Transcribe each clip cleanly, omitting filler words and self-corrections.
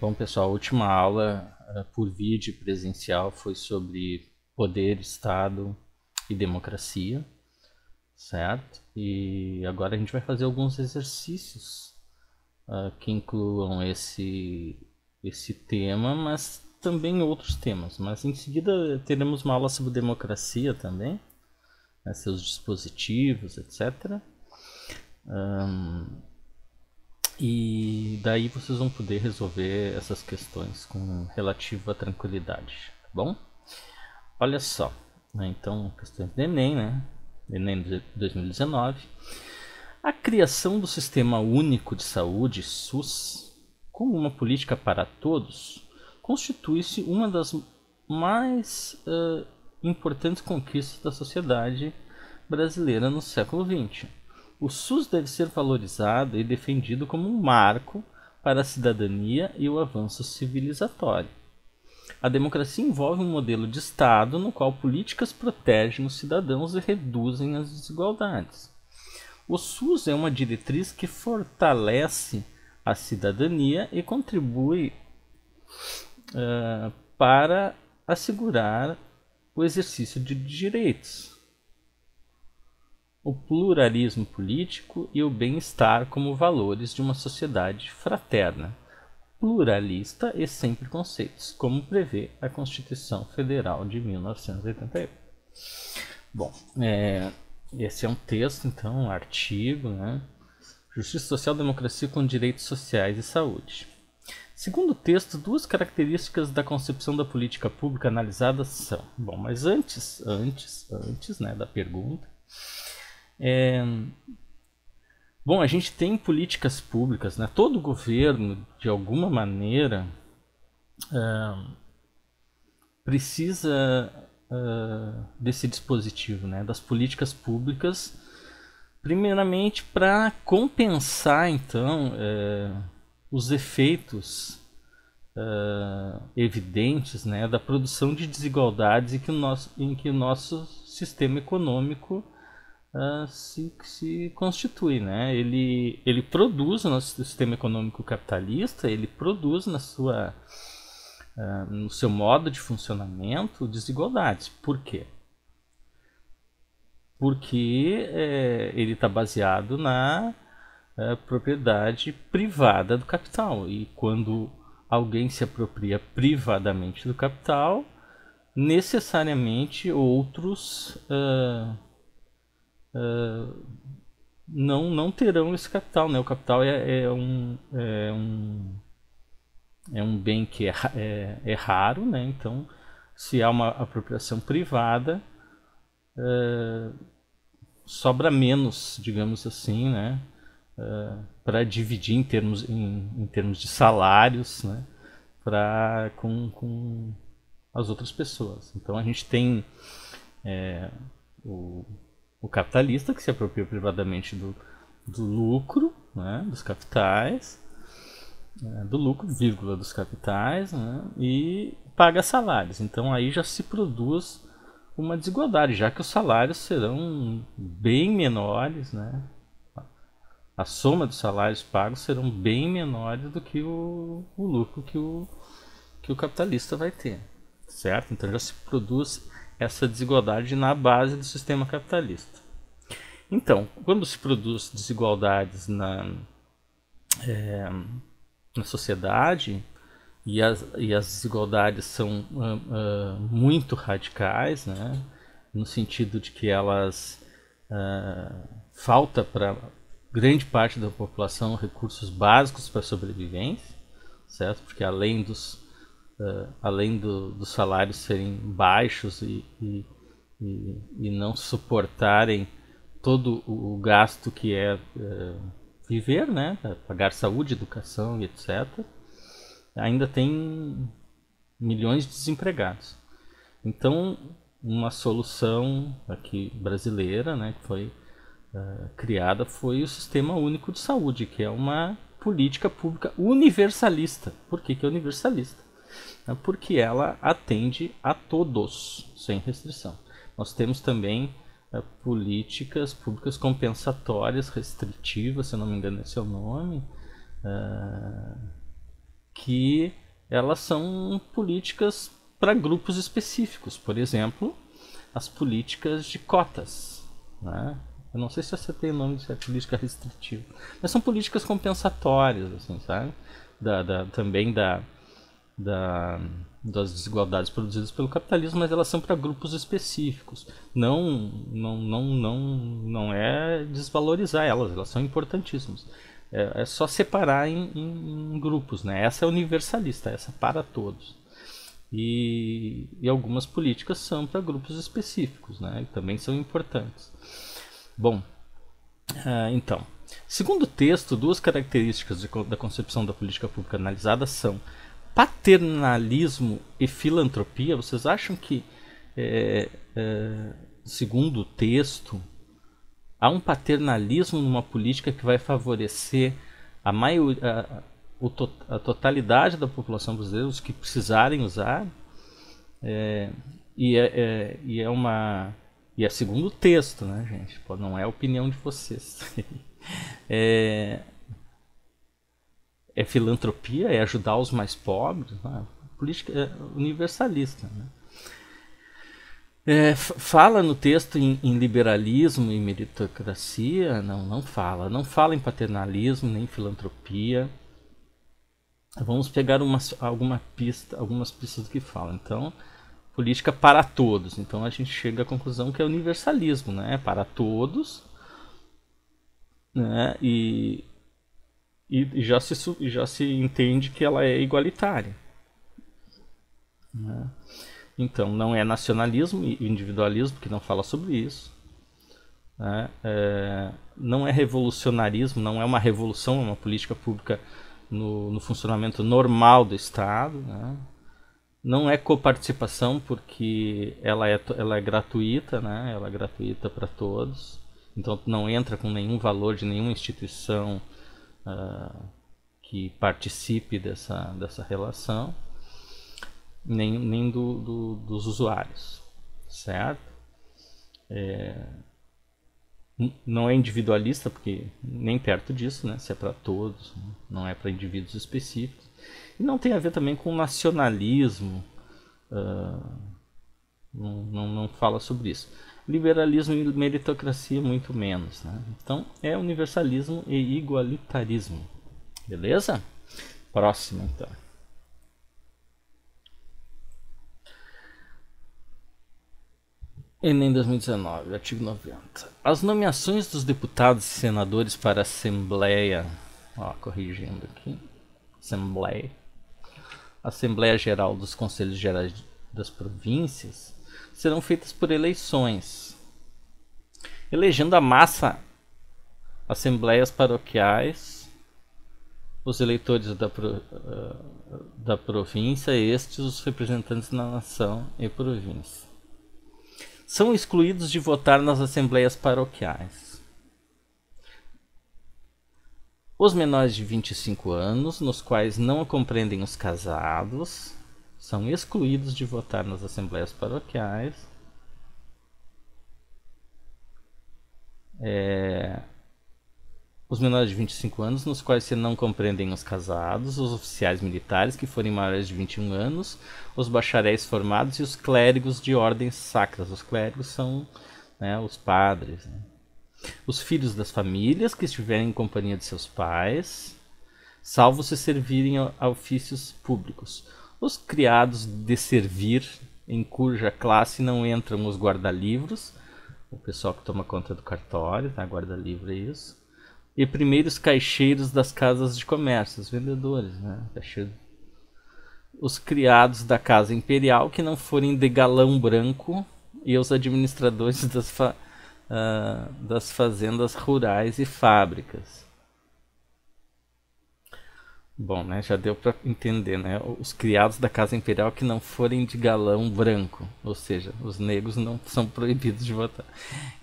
Bom, pessoal, a última aula por vídeo presencial foi sobre poder, Estado e democracia, certo? E agora a gente vai fazer alguns exercícios que incluam esse tema, mas também outros temas. Mas em seguida teremos uma aula sobre democracia também, né, seus dispositivos, etc. E daí vocês vão poder resolver essas questões com relativa tranquilidade, tá bom? Olha só, né, então, questões do Enem, né? Enem de 2019. A criação do Sistema Único de Saúde, SUS, como uma política para todos, constitui-se uma das mais importantes conquistas da sociedade brasileira no século XX. O SUS deve ser valorizado e defendido como um marco para a cidadania e o avanço civilizatório. A democracia envolve um modelo de Estado no qual políticas protegem os cidadãos e reduzem as desigualdades. O SUS é uma diretriz que fortalece a cidadania e contribui para assegurar o exercício de direitos, o pluralismo político e o bem-estar como valores de uma sociedade fraterna, pluralista e sem preconceitos, como prevê a Constituição Federal de 1988. Bom, esse é um texto, então, um artigo, né? Justiça Social, Democracia com Direitos Sociais e Saúde. Segundo o texto, duas características da concepção da política pública analisada são... Bom, mas antes, né, da pergunta... Bom, a gente tem políticas públicas, né? Todo governo, de alguma maneira, precisa desse dispositivo, né? Das políticas públicas, primeiramente para compensar, então, os efeitos evidentes, né, da produção de desigualdades em que o nosso sistema econômico se constitui, né? Ele produz no nosso sistema econômico capitalista, ele produz no seu modo de funcionamento desigualdades. Por quê? Porque ele está baseado na propriedade privada do capital, e quando alguém se apropria privadamente do capital, necessariamente outros não terão esse capital, né? O capital é um bem que é raro, né? Então, se há uma apropriação privada, sobra menos, digamos assim, né? Para dividir em termos de salários, né? Com as outras pessoas. Então a gente tem o capitalista que se apropria privadamente do lucro, né, dos capitais, do lucro, vírgula, dos capitais, né, e paga salários. Então aí já se produz uma desigualdade, já que os salários serão bem menores, né, a soma dos salários pagos serão bem menores do que o lucro que o capitalista vai ter, certo? Então já se produz essa desigualdade na base do sistema capitalista. Então, quando se produz desigualdades na sociedade e as desigualdades são muito radicais, né, no sentido de que elas falta para grande parte da população recursos básicos para a sobrevivência, certo? Porque além dos salários serem baixos e não suportarem todo o gasto que é viver, né, pagar saúde, educação e etc., ainda tem milhões de desempregados. Então, uma solução aqui brasileira, né, que foi criada, foi o Sistema Único de Saúde, que é uma política pública universalista. Por que é universalista? Porque ela atende a todos, sem restrição. Nós temos também políticas públicas compensatórias, restritivas, se eu não me engano esse é o nome, que elas são políticas para grupos específicos. Por exemplo, as políticas de cotas, né? Eu não sei se você tem o nome de política restritiva, mas são políticas compensatórias, assim, sabe? Também das desigualdades produzidas pelo capitalismo, mas elas são para grupos específicos. Não é desvalorizar elas são importantíssimas. É só separar em grupos, né? Essa é universalista, essa para todos. E algumas políticas são para grupos específicos, né? E também são importantes. Bom, então, segundo o texto, duas características da concepção da política pública analisada são paternalismo e filantropia. Vocês acham que, segundo o texto, há um paternalismo numa política que vai favorecer a totalidade da população brasileira, os que precisarem usar? E é segundo o texto, né, gente? Pô, não é a opinião de vocês. É filantropia, é ajudar os mais pobres. Né? Política universalista. Né? Fala no texto em liberalismo e meritocracia? Não fala. Não fala em paternalismo nem filantropia. Vamos pegar algumas pistas do que fala. Então, política para todos. Então a gente chega à conclusão que é universalismo, né? Para todos, né? E já se entende que ela é igualitária, né? Então não é nacionalismo e individualismo, que não fala sobre isso, né? Não é revolucionarismo, não é uma revolução, é uma política pública no funcionamento normal do Estado, né? Não é coparticipação, porque ela é gratuita, né? Ela é gratuita para todos, então não entra com nenhum valor de nenhuma instituição que participe dessa relação, nem dos usuários, certo? Não é individualista, porque nem perto disso, né? Se é para todos, não é para indivíduos específicos. E não tem a ver também com nacionalismo, não fala sobre isso. Liberalismo e meritocracia, muito menos, né? Então é universalismo e igualitarismo. Beleza? Próximo, então. Enem 2019, artigo 90. As nomeações dos deputados e senadores para a Assembleia, corrigindo aqui, Assembleia Geral dos Conselhos Gerais das Províncias, serão feitas por eleições, elegendo a massa assembleias paroquiais, os eleitores da província, estes os representantes da nação e província. São excluídos de votar nas assembleias paroquiais os menores de 25 anos, nos quais não compreendem os casados, são excluídos de votar nas assembleias paroquiais. Os menores de 25 anos, nos quais se não compreendem os casados, os oficiais militares que forem maiores de 21 anos, os bacharéis formados e os clérigos de ordens sacras. Os clérigos são, né, os padres, né? Os filhos das famílias que estiverem em companhia de seus pais, salvo se servirem a ofícios públicos. Os criados de servir, em cuja classe não entram os guarda-livros, o pessoal que toma conta do cartório, tá? Guarda-livro é isso. E primeiros caixeiros das casas de comércio, os vendedores, né? Os criados da casa imperial que não forem de galão branco e os administradores das fazendas rurais e fábricas. Bom, né, já deu para entender, né? Os criados da casa imperial que não forem de galão branco, ou seja, os negros não são proibidos de votar.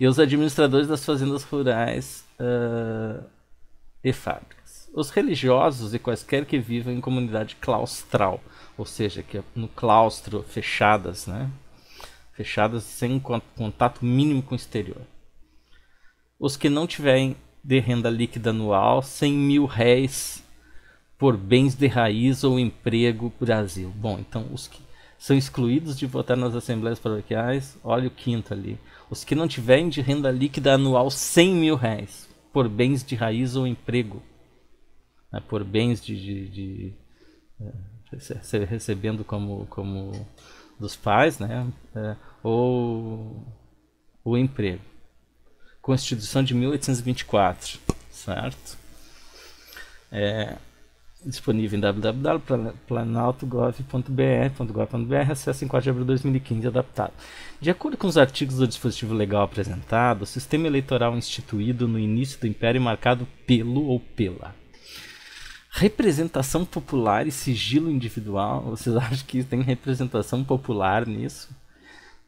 E os administradores das fazendas rurais e fábricas. Os religiosos e quaisquer que vivam em comunidade claustral, ou seja, que é no claustro, fechadas, né? Fechadas sem contato mínimo com o exterior. Os que não tiverem de renda líquida anual 100 mil réis por bens de raiz ou emprego Brasil. Bom, então os que são excluídos de votar nas assembleias paroquiais, olha o quinto ali. Os que não tiverem de renda líquida anual 100 mil reais, por bens de raiz ou emprego. Né, por bens recebendo como dos pais, né, ou o emprego. Constituição de 1824, certo? Disponível em www.planaltogov.br, acesso em 4 de abril de 2015, adaptado. De acordo com os artigos do dispositivo legal apresentado, o sistema eleitoral instituído no início do Império marcado pelo ou pela representação popular e sigilo individual. Vocês acham que tem representação popular nisso?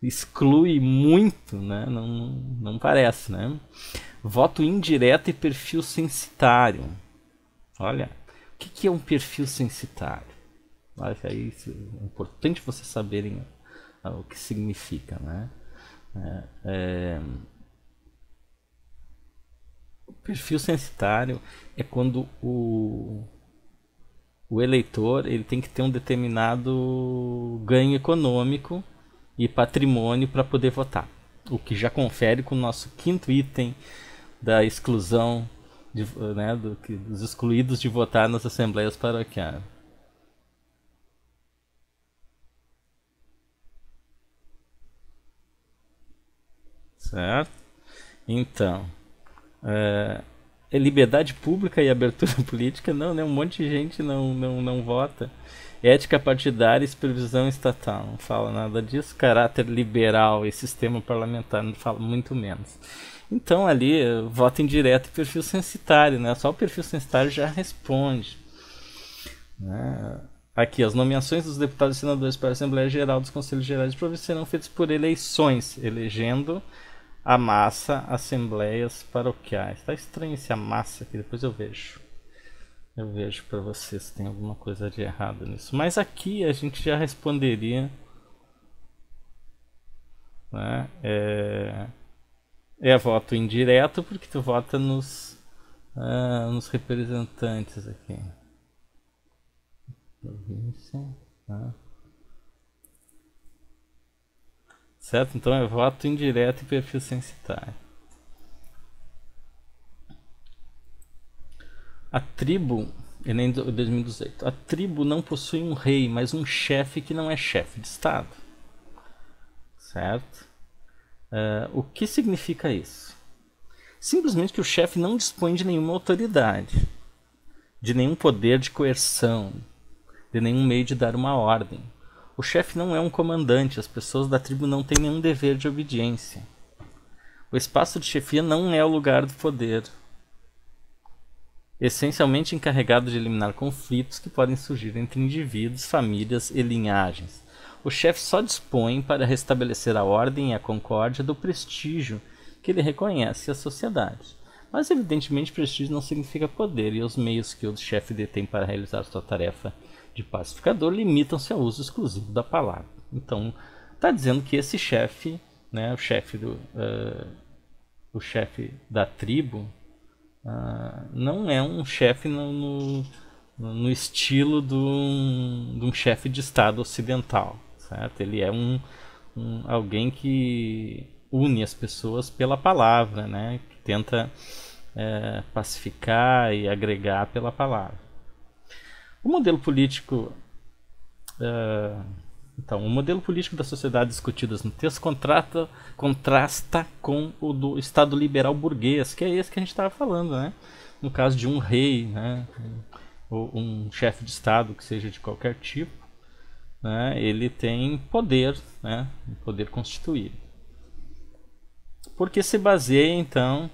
Exclui muito, né? Não parece, né? Voto indireto e perfil censitário. Olha, o que é um perfil censitário? Acho que é importante vocês saberem o que significa, né? O perfil censitário é quando o eleitor ele tem que ter um determinado ganho econômico e patrimônio para poder votar. O que já confere com o nosso quinto item da exclusão, dos excluídos de votar nas assembleias paroquiais. Certo? Então, é liberdade pública e abertura política? Não, né? Um monte de gente não vota. Ética partidária e supervisão estatal, não fala nada disso. Caráter liberal e sistema parlamentar, não fala muito menos. Então ali, voto indireto e perfil censitário, né? Só o perfil censitário já responde. Né? Aqui, as nomeações dos deputados e senadores para a Assembleia Geral dos Conselhos Gerais de Província serão feitas por eleições, elegendo a massa assembleias paroquiais. Tá estranho esse a massa aqui, depois eu vejo. Eu vejo para vocês se tem alguma coisa de errado nisso. Mas aqui a gente já responderia, né? É voto indireto porque tu vota nos representantes aqui. Província, tá? Certo? Então é voto indireto e perfil censitário. A tribo, Enem 2018, a tribo não possui um rei, mas um chefe que não é chefe de Estado. Certo? O que significa isso? Simplesmente que o chefe não dispõe de nenhuma autoridade, de nenhum poder de coerção, de nenhum meio de dar uma ordem. O chefe não é um comandante, as pessoas da tribo não têm nenhum dever de obediência. O espaço de chefia não é o lugar do poder, essencialmente encarregado de eliminar conflitos que podem surgir entre indivíduos, famílias e linhagens. O chefe só dispõe para restabelecer a ordem e a concórdia do prestígio que ele reconhece à sociedade. Mas evidentemente prestígio não significa poder, e os meios que o chefe detém para realizar sua tarefa de pacificador limitam-se ao uso exclusivo da palavra. Então, está dizendo que esse chefe, né, o chefe da tribo, não é um chefe no estilo de um chefe de Estado ocidental, certo? Ele é alguém que une as pessoas pela palavra, né? Que tenta pacificar e agregar pela palavra. O modelo político, o modelo político das sociedades discutidas no texto contrasta com o do Estado liberal burguês, que é esse que a gente estava falando, né? No caso de um rei, né? Ou um chefe de Estado, que seja de qualquer tipo, né? Ele tem poder, né? Um poder constituído. Porque se baseia, então,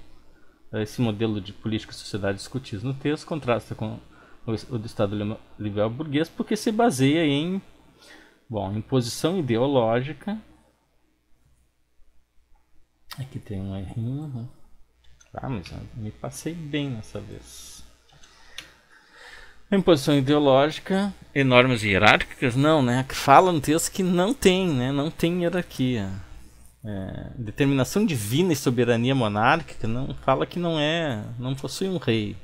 esse modelo de política e sociedade discutidos no texto contrasta com o do Estado liberal burguês, porque se baseia em imposição ideológica. Aqui tem um errinho. Mas eu me passei bem nessa vez. A imposição ideológica e normas hierárquicas, não, né? Fala no texto que não tem, né? Não tem hierarquia. Determinação divina e soberania monárquica não fala que não possui um rei.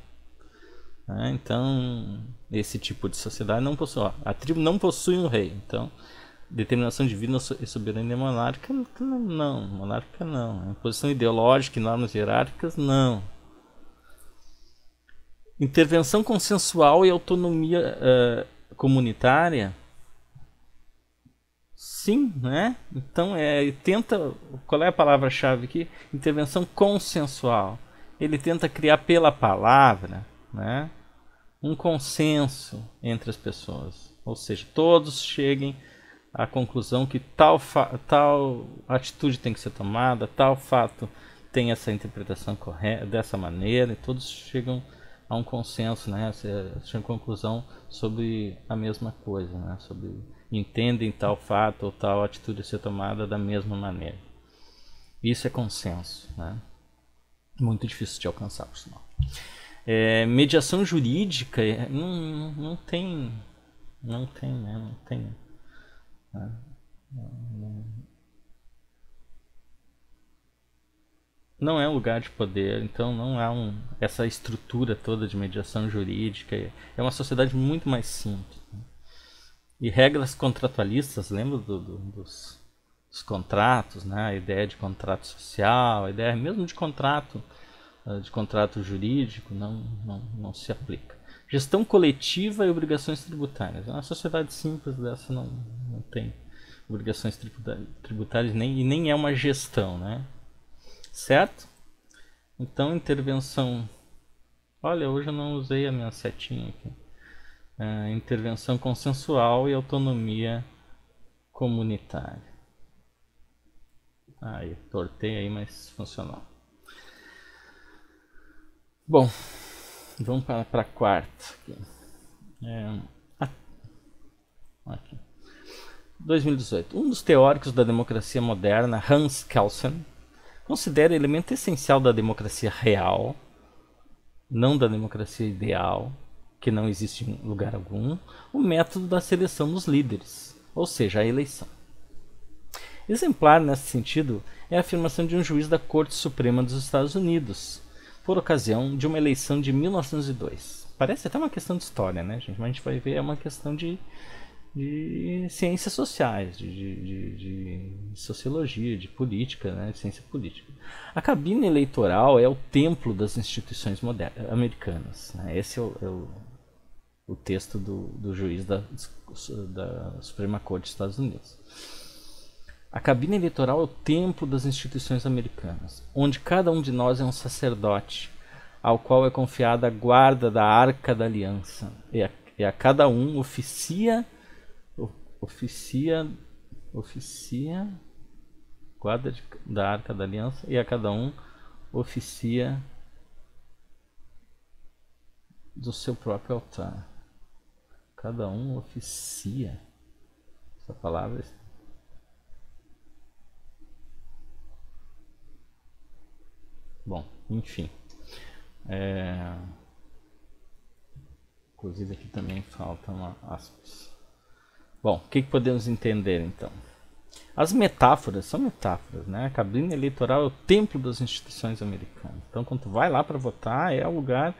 Então, esse tipo de sociedade não possui. Ó, a tribo não possui um rei. Então, determinação divina e soberania monárquica, não. Monárquica, não. Posição ideológica e normas hierárquicas, não. Intervenção consensual e autonomia comunitária, sim, né? Então, tenta. Qual é a palavra-chave aqui? Intervenção consensual. Ele tenta criar pela palavra, né, um consenso entre as pessoas. Ou seja, todos cheguem à conclusão que tal atitude tem que ser tomada, tal fato tem essa interpretação correta, dessa maneira, e todos chegam a um consenso, né? Chegam à conclusão sobre a mesma coisa, né? Entendem tal fato ou tal atitude a ser tomada da mesma maneira. Isso é consenso, né? Muito difícil de alcançar, por sinal. Mediação jurídica não tem, né? Não é um lugar de poder, então não há essa estrutura toda de mediação jurídica. É uma sociedade muito mais simples, né? E regras contratualistas, lembra dos contratos, né? A ideia de contrato social, a ideia mesmo de contrato jurídico não se aplica. Gestão coletiva e obrigações tributárias. Uma sociedade simples dessa não tem obrigações tributárias e nem é uma gestão, né? Certo? Então, intervenção. Olha, hoje eu não usei a minha setinha aqui. Intervenção consensual e autonomia comunitária. Aí, tortei aí, mas funcionou. Bom, vamos para a quarta. Aqui. 2018. Um dos teóricos da democracia moderna, Hans Kelsen, considera elemento essencial da democracia real, não da democracia ideal, que não existe em lugar algum, o método da seleção dos líderes, ou seja, a eleição. Exemplar nesse sentido é a afirmação de um juiz da Corte Suprema dos Estados Unidos, por ocasião de uma eleição de 1902. Parece até uma questão de história, né, gente? Mas a gente vai ver, é uma questão de ciências sociais, de sociologia, de política, né, de ciência política. A cabine eleitoral é o templo das instituições americanas, né? Esse é o texto do juiz da Suprema Corte dos Estados Unidos. A cabine eleitoral é o templo das instituições americanas, onde cada um de nós é um sacerdote, ao qual é confiada a guarda da Arca da Aliança, e a cada um oficia guarda da Arca da Aliança, e a cada um oficia do seu próprio altar. Cada um oficia. Essa palavra. Bom, enfim. Inclusive aqui também falta uma aspas. Bom, o que podemos entender então? As metáforas são metáforas, né? A cabine eleitoral é o templo das instituições americanas. Então, quando tu vai lá para votar, é o lugar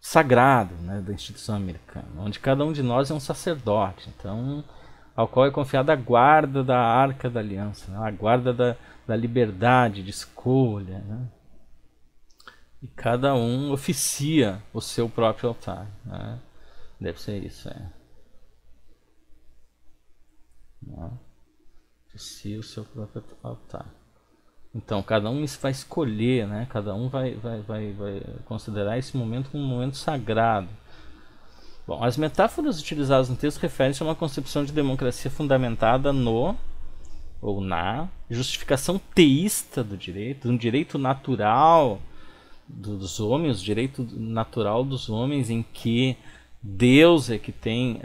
sagrado, né, da instituição americana, onde cada um de nós é um sacerdote, então, ao qual é confiada a guarda da Arca da Aliança, né? A guarda da liberdade de escolha, né? E cada um oficia o seu próprio altar, né? Deve ser isso, oficia o seu próprio altar. Então, cada um vai escolher, né? Cada um vai considerar esse momento como um momento sagrado. Bom, as metáforas utilizadas no texto referem-se a uma concepção de democracia fundamentada na justificação teísta do direito, um direito natural dos homens, o direito natural dos homens em que Deus é que tem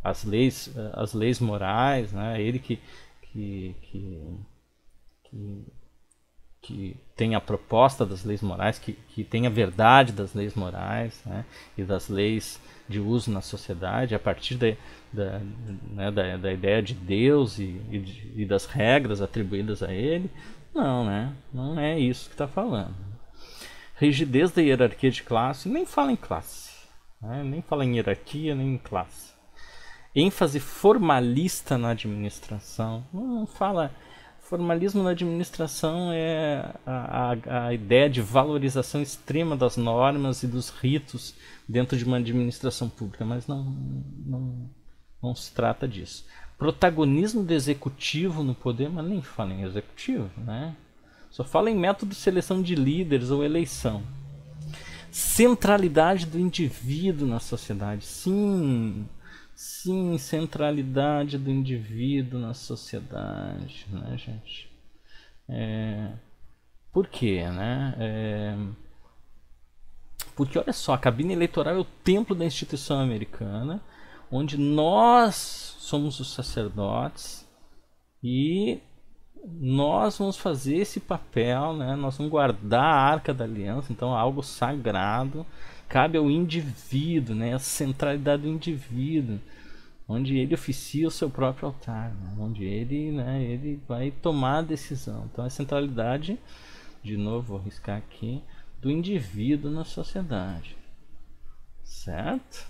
as leis morais, né? Ele que tem a proposta das leis morais, que tem a verdade das leis morais, né? E das leis de uso na sociedade, a partir da ideia de Deus e das regras atribuídas a ele. Não, né? Não é isso que está falando. rigidez da hierarquia de classe, nem fala em classe, né? Nem fala em hierarquia, nem em classe. ênfase formalista na administração, não fala. Formalismo na administração é a ideia de valorização extrema das normas e dos ritos dentro de uma administração pública, mas não se trata disso. Protagonismo do executivo no poder, mas nem fala em executivo, né? Só fala em método de seleção de líderes ou eleição. Centralidade do indivíduo na sociedade. Sim, centralidade do indivíduo na sociedade, né, gente? Por quê, né? Porque olha só, a cabine eleitoral é o templo da instituição americana, onde nós somos os sacerdotes e nós vamos fazer esse papel, né? Nós vamos guardar a Arca da Aliança, então é algo sagrado, cabe ao indivíduo, né? A centralidade do indivíduo, onde ele oficia o seu próprio altar, né? Onde ele, né, ele vai tomar a decisão. Então a centralidade, de novo vou riscar aqui, do indivíduo na sociedade, certo?